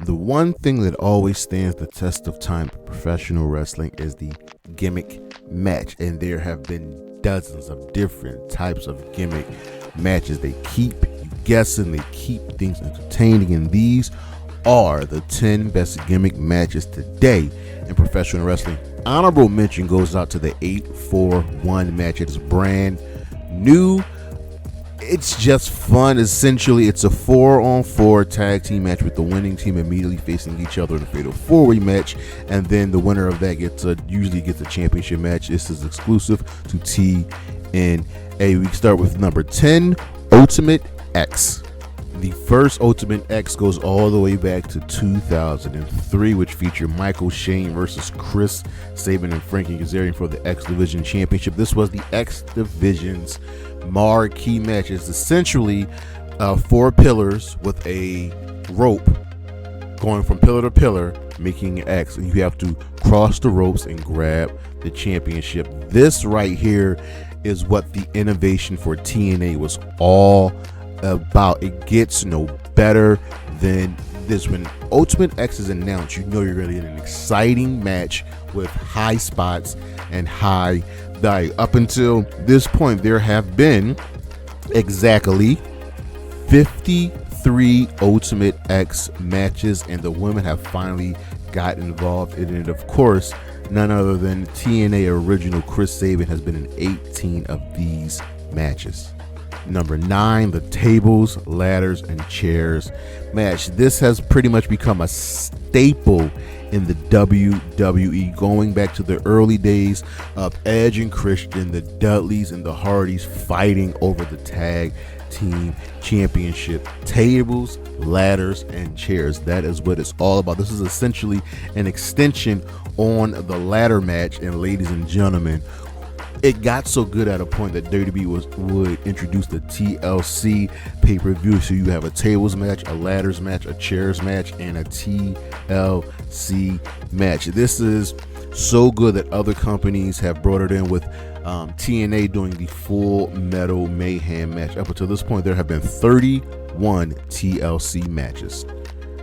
The one thing that always stands the test of time in professional wrestling is the gimmick match, and there have been dozens of different types of gimmick matches. They keep you guessing, they keep things entertaining, and these are the 10 best gimmick matches today in professional wrestling. Honorable mention goes out to the 8-4-1 match. It is brand new. It's just fun. Essentially, it's a 4-on-4 tag team match with the winning team immediately facing each other in a fatal 4-way match, and then the winner of that usually gets a championship match. This is exclusive to TNA. We start with number 10, Ultimate X. The first Ultimate X goes all the way back to 2003, which featured Michael Shane versus Chris Sabin and Frankie Kazarian for the X Division Championship. This was the X Division's marquee match. It's essentially 4 pillars with a rope going from pillar to pillar, making an X, and you have to cross the ropes and grab the championship. This right here is what the innovation for TNA was all about. It gets no better than this. When Ultimate X is announced, you know you're going to get an exciting match with high spots and high value. Up until this point, there have been exactly 53 Ultimate X matches, and the women have finally got involved in it. Of course, none other than TNA original Chris Sabin has been in 18 of these matches. Number 9, the tables, ladders, and chairs match. This has pretty much become a staple in the WWE, going back to the early days of Edge and Christian, the Dudleys and the Hardys fighting over the tag team championship. Tables, ladders, and chairs. That is what it's all about. This is essentially an extension on the ladder match, and ladies and gentlemen, it got so good at a point that WWE would introduce the TLC pay-per-view. So you have a tables match, a ladders match, a chairs match, and a TLC match. This is so good that other companies have brought it in, with TNA doing the Full Metal Mayhem match. Up until this point, there have been 31 TLC matches.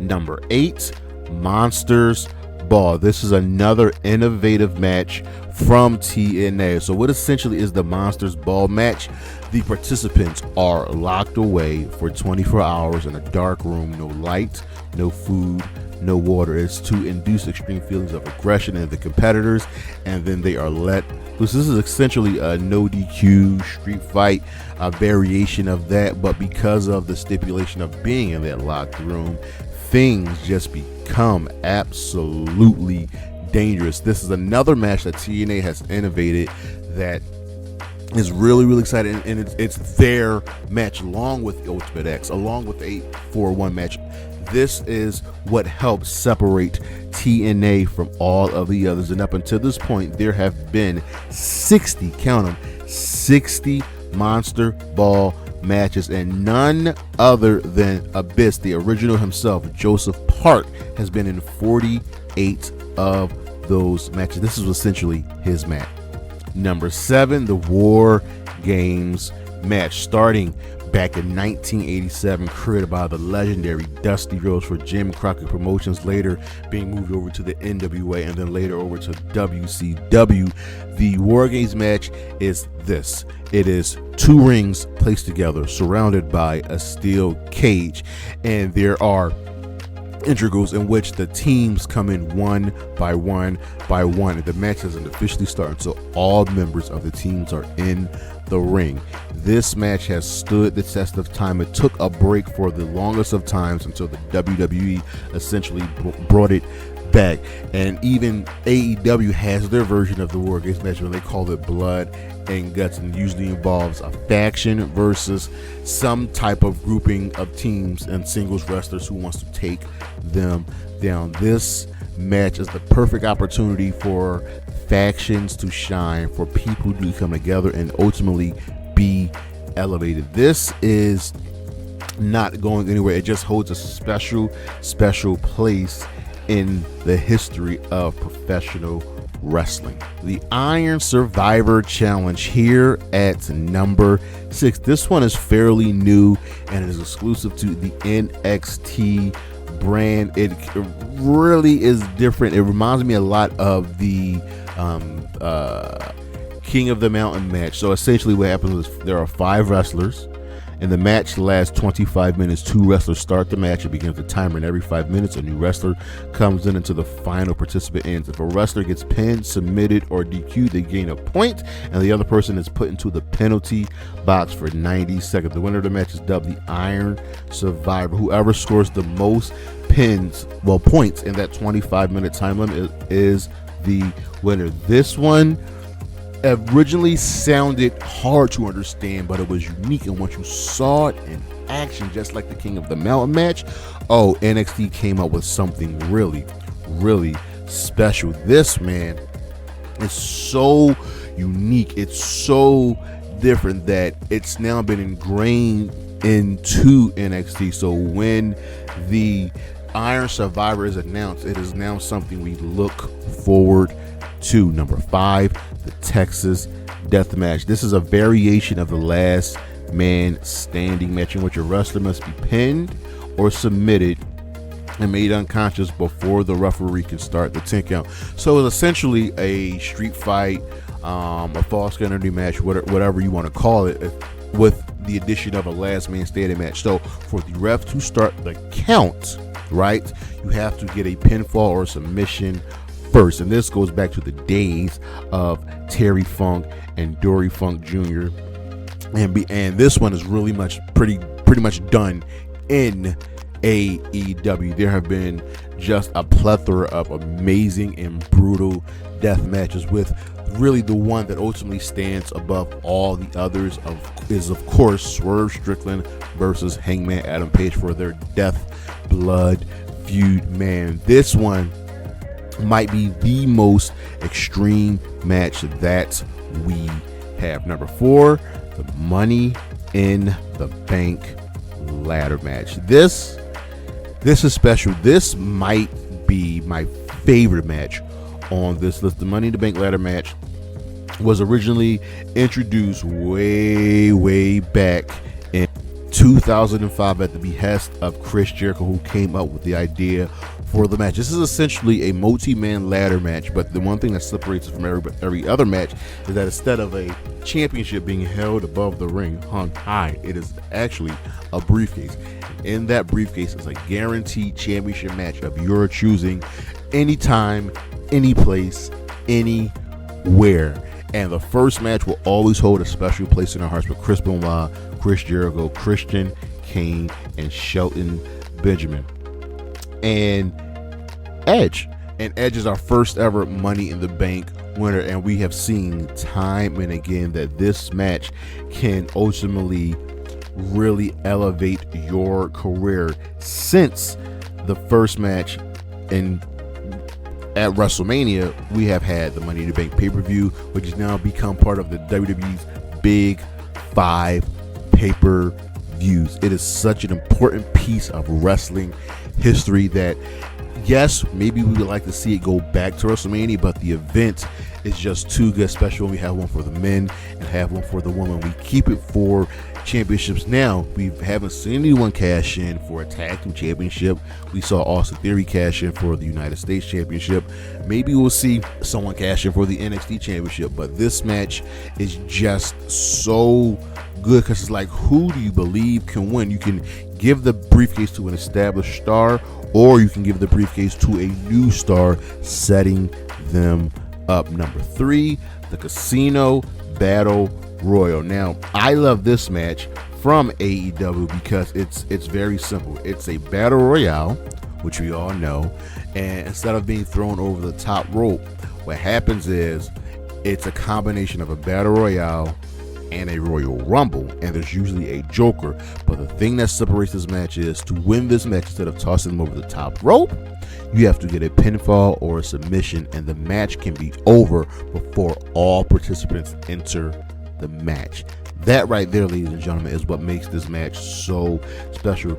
Number 8, Monsters Ball. This is another innovative match from TNA. So what essentially is the Monsters Ball match? The participants are locked away for 24 hours in a dark room, no light, no food, no water. It's to induce extreme feelings of aggression in the competitors, and then they are let loose. This is essentially a no DQ street fight, a variation of that, but because of the stipulation of being in that locked room, things just become absolutely dangerous. This is another match that TNA has innovated that is really, really exciting, and it's their match along with Ultimate X, along with the 8-4-1 match. This is what helps separate TNA from all of the others, and up until this point, there have been 60, count them, 60 Monster Ball matches, and none other than Abyss, the original himself, Joseph Park, has been in 48 of those matches. This is essentially his match. Number 7, the War Games match, starting back in 1987, created by the legendary Dusty Rhodes for Jim Crockett Promotions, later being moved over to the NWA and then later over to WCW. The War Games match is this. It is 2 rings placed together, surrounded by a steel cage, and there are integrals in which the teams come in one by one by one, and the match doesn't officially start until all members of the teams are in the ring. This match has stood the test of time. It took a break for the longest of times until the WWE essentially brought it back, and even AEW has their version of the War Games match when they call it Blood and Guts, and usually involves a faction versus some type of grouping of teams and singles wrestlers who wants to take them down. This match is the perfect opportunity for factions to shine, for people to come together and ultimately be elevated. This is not going anywhere. It just holds a special place in the history of professional wrestling. The Iron Survivor Challenge here at number 6. This one is fairly new and is exclusive to the NXT brand. It really is different. It reminds me a lot of the King of the Mountain match. So essentially what happens is there are 5 wrestlers, and the match lasts 25 minutes. 2 wrestlers start the match. It begins the timer, and every 5 minutes a new wrestler comes in until the final participant ends. If a wrestler gets pinned, submitted, or DQ'd, they gain a point, and the other person is put into the penalty box for 90 seconds. The winner of the match is dubbed the Iron Survivor. Whoever scores the most points in that 25-minute time limit is the winner. This one originally sounded hard to understand, but it was unique, and once you saw it in action, just like the King of the Mountain match, NXT came up with something really, really special. This, man, is so unique. It's so different that it's now been ingrained into NXT. So when the Iron Survivor is announced, it is now something we look forward to. Number 5, the Texas Death Match. This is a variation of the last man standing match in which a wrestler must be pinned or submitted and made unconscious before the referee can start the 10 count. So it's essentially a street fight, a false identity match, whatever you want to call it, with the addition of a last man standing match. So for the ref to start the count, right, you have to get a pinfall or submission first, and this goes back to the days of Terry Funk and Dory Funk Jr. and this one is really pretty much done in AEW. There have been just a plethora of amazing and brutal death matches, with really the one that ultimately stands above all the others is of course Swerve Strickland versus Hangman Adam Page for their Death Blood feud. Man, this one might be the most extreme match that we have. Number 4, the Money in the Bank ladder match. This is special. This might be my favorite match on this list. The Money in the Bank ladder match was originally introduced way back in 2005 at the behest of Chris Jericho, who came up with the idea for the match. This is essentially a multi-man ladder match, but the one thing that separates it from every other match is that instead of a championship being held above the ring hung high, it is actually a briefcase. In that briefcase is a guaranteed championship match of your choosing, anytime, any place, anywhere. And the first match will always hold a special place in our hearts with Chris Benoit, Chris Jericho, Christian Kane, and Shelton Benjamin, and Edge. And Edge is our first ever Money in the Bank winner, and we have seen time and again that this match can ultimately really elevate your career. Since the first match at WrestleMania, we have had the Money in the Bank pay-per-view, which has now become part of the WWE's Big 5 pay-per-views. It is such an important piece of wrestling history that, yes, maybe we would like to see it go back to WrestleMania, but the event is just too good, especially when we have one for the men and have one for the women. We keep it for championships now. We haven't seen anyone cash in for a tag team championship. We saw Austin Theory cash in for the United States Championship. Maybe we'll see someone cash in for the NXT Championship, but this match is just so good because it's like, who do you believe can win? You can give the briefcase to an established star, or you can give the briefcase to a new star, setting them up. Number 3, the Casino Battle Royal. Now, I love this match from AEW because it's very simple. It's a battle royale, which we all know, and instead of being thrown over the top rope, what happens is it's a combination of a battle royale and a Royal Rumble, and there's usually a Joker. But the thing that separates this match is, to win this match, instead of tossing them over the top rope, you have to get a pinfall or a submission, and the match can be over before all participants enter the match. That right there, ladies and gentlemen, is what makes this match so special.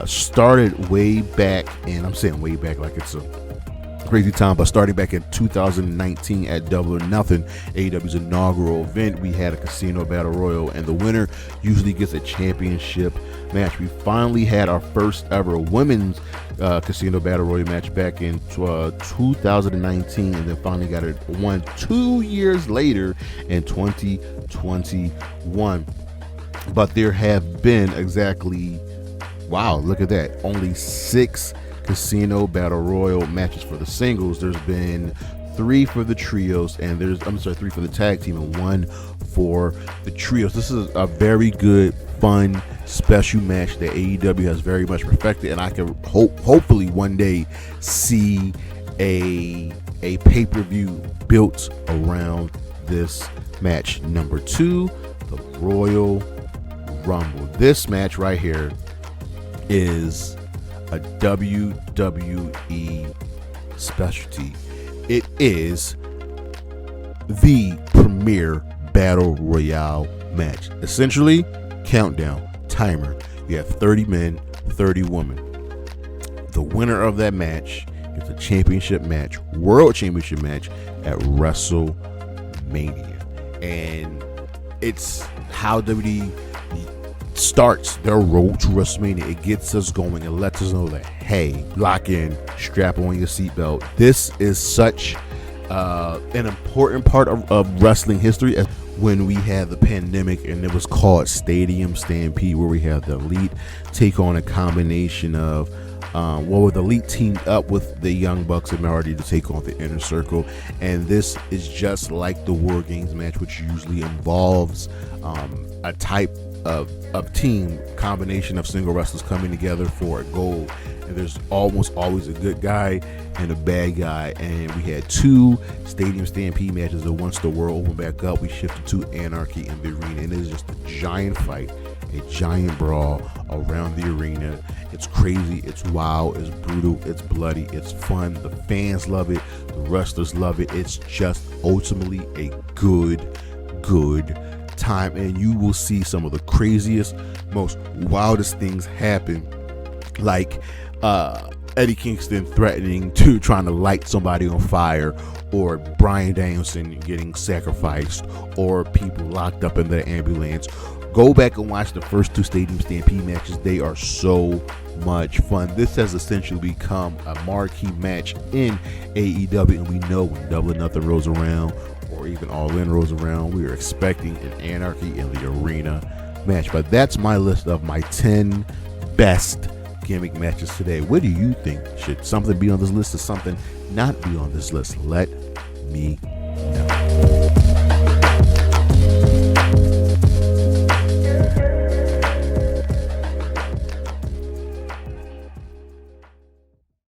Started way back, and I'm saying way back like it's crazy time. But starting back in 2019 at Double or Nothing, AEW's inaugural event, we had a casino battle royal, and the winner usually gets a championship match. We finally had our first ever women's casino battle royal match back in 2019, and then finally got it one 2 years later in 2021. But there have been exactly, wow, look at that, only 6 casino battle royal matches for the singles. There's been 3 for the trios, and 3 for the tag team, and 1 for the trios. This is a very good, fun, special match that AEW has very much perfected, and I can hopefully one day see a pay-per-view built around this match. Number 2, the Royal Rumble. This match right here is a WWE specialty. It is the premier battle royale match. Essentially, countdown, timer. You have 30 men, 30 women. The winner of that match gets a championship match, world championship match at WrestleMania. And it's how WWE starts their road to WrestleMania. It gets us going and lets us know that, hey, lock in, strap on your seatbelt. This is such an important part of wrestling history. As when we had the pandemic, and it was called Stadium Stampede, where we have the Elite take on a combination of the Elite teamed up with the Young Bucks and Marty to take on the Inner Circle. And this is just like the War Games match, which usually involves a type of team combination of single wrestlers coming together for a goal, and there's almost always a good guy and a bad guy. And we had 2 Stadium Stampede matches, and once the world opened back up, we shifted to Anarchy in the arena, and it is just a giant fight, a giant brawl around the arena. It's crazy, it's wild, it's brutal, it's bloody, it's fun. The fans love it, the wrestlers love it. It's just ultimately a good time, and you will see some of the craziest, most wildest things happen, like Eddie Kingston trying to light somebody on fire, or Bryan Danielson getting sacrificed, or people locked up in the ambulance. Go back and watch the first 2 Stadium Stampede matches. They are so much fun. This has essentially become a marquee match in AEW, and we know when Double or Nothing rolls around, or even All In rolls around, we are expecting an Anarchy in the Arena match. But that's my list of my 10 best gimmick matches today. What do you think? Should something be on this list or something not be on this list? Let me